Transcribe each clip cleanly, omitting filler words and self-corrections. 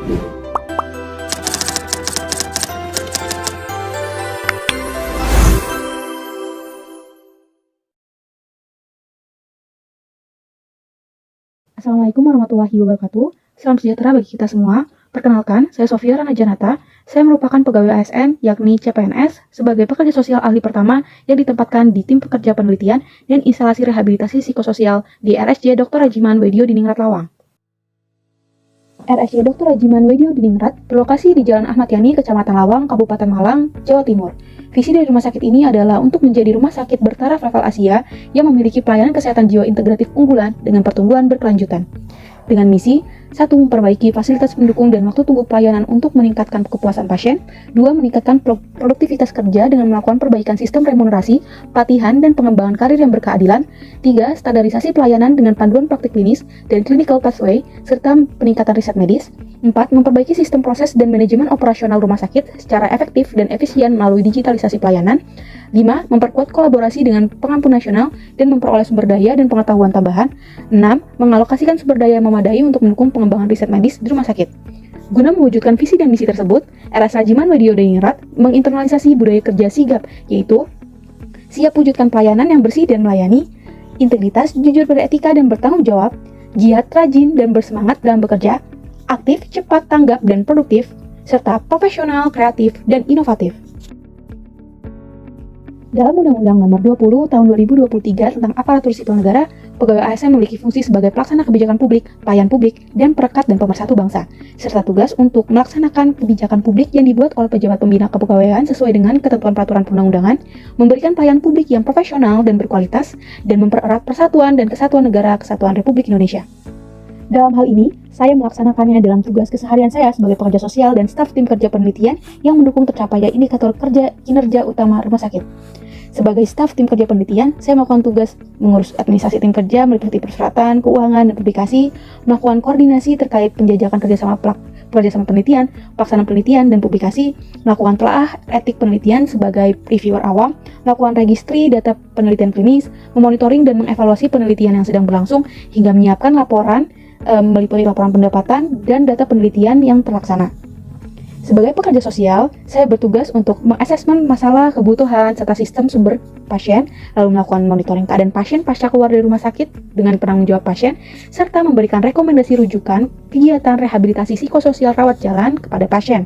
Assalamualaikum warahmatullahi wabarakatuh. Salam sejahtera bagi kita semua. Perkenalkan, saya Sofia Rana Janata. Saya merupakan pegawai ASN, yakni CPNS, sebagai pekerja sosial ahli pertama yang ditempatkan di tim pekerja penelitian dan instalasi rehabilitasi psikososial di RSJ Dr. Rajiman Wedio di Ningrat Lawang. RSJ Dr. Rajiman Wedio di Ningrat berlokasi di Jalan Ahmad Yani, Kecamatan Lawang, Kabupaten Malang, Jawa Timur. Visi dari rumah sakit ini adalah untuk menjadi rumah sakit bertaraf level Asia yang memiliki pelayanan kesehatan jiwa integratif unggulan dengan pertumbuhan berkelanjutan. Dengan misi, 1. Memperbaiki fasilitas pendukung dan waktu tunggu pelayanan untuk meningkatkan kepuasan pasien. 2. Meningkatkan produktivitas kerja dengan melakukan perbaikan sistem remunerasi, pelatihan, dan pengembangan karir yang berkeadilan. 3. Standarisasi pelayanan dengan panduan praktik klinis dan clinical pathway, serta peningkatan riset medis. 4. Memperbaiki sistem proses dan manajemen operasional rumah sakit secara efektif dan efisien melalui digitalisasi pelayanan. 5. Memperkuat kolaborasi dengan pengampu nasional dan memperoleh sumber daya dan pengetahuan tambahan. 6. Mengalokasikan sumber daya yang memadai untuk mendukung pengembangan riset medis di rumah sakit. Guna mewujudkan visi dan misi tersebut, RS Rajiman Wedio Diningrat menginternalisasi budaya kerja sigap, yaitu siap wujudkan pelayanan yang bersih dan melayani, integritas, jujur beretika dan bertanggung jawab, giat, rajin, dan bersemangat dalam bekerja, aktif, cepat, tanggap, dan produktif, serta profesional, kreatif, dan inovatif. Dalam Undang-Undang Nomor 20 Tahun 2023 tentang Aparatur Sipil Negara, pegawai ASN memiliki fungsi sebagai pelaksana kebijakan publik, pelayan publik, dan perekat dan pemersatu bangsa, serta tugas untuk melaksanakan kebijakan publik yang dibuat oleh pejabat pembina kepegawaian sesuai dengan ketentuan peraturan perundang-undangan, memberikan pelayanan publik yang profesional dan berkualitas, dan mempererat persatuan dan kesatuan negara Kesatuan Republik Indonesia. Dalam hal ini, saya melaksanakannya dalam tugas keseharian saya sebagai pekerja sosial dan staf tim kerja penelitian yang mendukung tercapainya indikator kinerja utama rumah sakit. Sebagai staf tim kerja penelitian, saya melakukan tugas mengurus administrasi tim kerja, meliputi persyaratan, keuangan, dan publikasi, melakukan koordinasi terkait penjajakan kerjasama penelitian, pelaksanaan penelitian, dan publikasi, melakukan telaah etik penelitian sebagai reviewer awam, melakukan registri data penelitian klinis, memonitoring dan mengevaluasi penelitian yang sedang berlangsung, hingga menyiapkan laporan, meliputi laporan pendapatan, dan data penelitian yang terlaksana. Sebagai pekerja sosial, saya bertugas untuk mengasesmen masalah, kebutuhan, serta sistem sumber pasien, lalu melakukan monitoring keadaan pasien pasca keluar dari rumah sakit dengan penanggung jawab pasien, serta memberikan rekomendasi rujukan kegiatan rehabilitasi psikososial rawat jalan kepada pasien.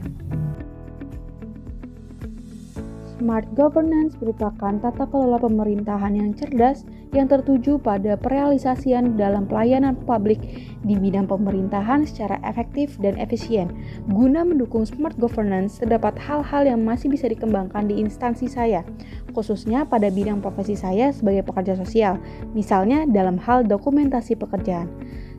Smart governance merupakan tata kelola pemerintahan yang cerdas yang tertuju pada perealisasian dalam pelayanan publik di bidang pemerintahan secara efektif dan efisien. Guna mendukung smart governance, terdapat hal-hal yang masih bisa dikembangkan di instansi saya, khususnya pada bidang profesi saya sebagai pekerja sosial, misalnya dalam hal dokumentasi pekerjaan.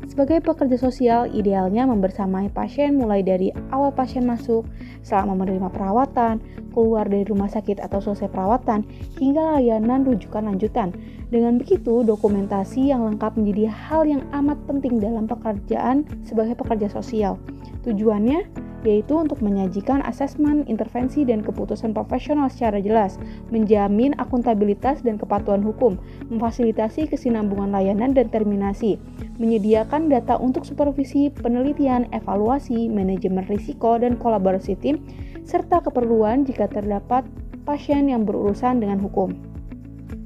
Sebagai pekerja sosial, idealnya membersamai pasien mulai dari awal pasien masuk, selama menerima perawatan, keluar dari rumah sakit atau selesai perawatan, hingga layanan rujukan lanjutan. Dengan begitu, dokumentasi yang lengkap menjadi hal yang amat penting dalam pekerjaan sebagai pekerja sosial. Tujuannya yaitu untuk menyajikan asesmen, intervensi, dan keputusan profesional secara jelas, menjamin akuntabilitas dan kepatuhan hukum, memfasilitasi kesinambungan layanan dan terminasi, menyediakan data untuk supervisi, penelitian, evaluasi, manajemen risiko, dan kolaborasi tim, serta keperluan jika terdapat pasien yang berurusan dengan hukum.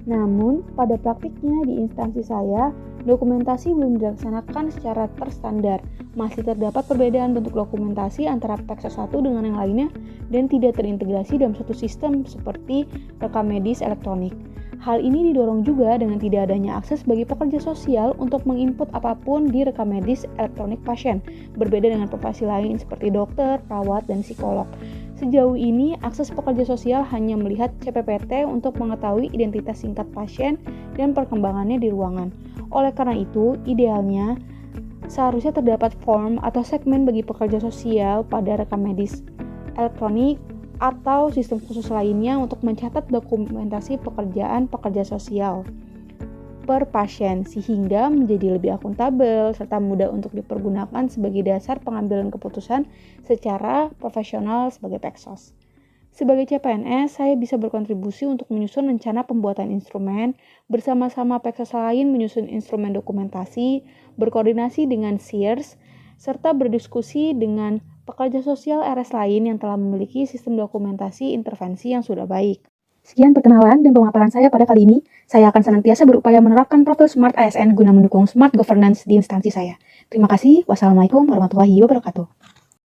Namun, pada praktiknya di instansi saya, dokumentasi belum dilaksanakan secara terstandar. Masih terdapat perbedaan bentuk dokumentasi antara Peksos 1 dengan yang lainnya dan tidak terintegrasi dalam satu sistem seperti rekam medis elektronik. Hal ini didorong juga dengan tidak adanya akses bagi pekerja sosial untuk menginput apapun di rekam medis elektronik pasien, berbeda dengan profesi lain seperti dokter, perawat, dan psikolog. Sejauh ini, akses pekerja sosial hanya melihat CPPT untuk mengetahui identitas singkat pasien dan perkembangannya di ruangan. Oleh karena itu, idealnya seharusnya terdapat form atau segmen bagi pekerja sosial pada rekam medis elektronik atau sistem khusus lainnya untuk mencatat dokumentasi pekerjaan pekerja sosial per pasien sehingga menjadi lebih akuntabel serta mudah untuk dipergunakan sebagai dasar pengambilan keputusan secara profesional sebagai Peksos. Sebagai CPNS, saya bisa berkontribusi untuk menyusun rencana pembuatan instrumen, bersama-sama Peksos lain menyusun instrumen dokumentasi, berkoordinasi dengan SIRS, serta berdiskusi dengan pekerja sosial RS lain yang telah memiliki sistem dokumentasi intervensi yang sudah baik. Sekian perkenalan dan pemaparan saya pada kali ini. Saya akan senantiasa berupaya menerapkan profil Smart ASN guna mendukung smart governance di instansi saya. Terima kasih. Wassalamualaikum warahmatullahi wabarakatuh.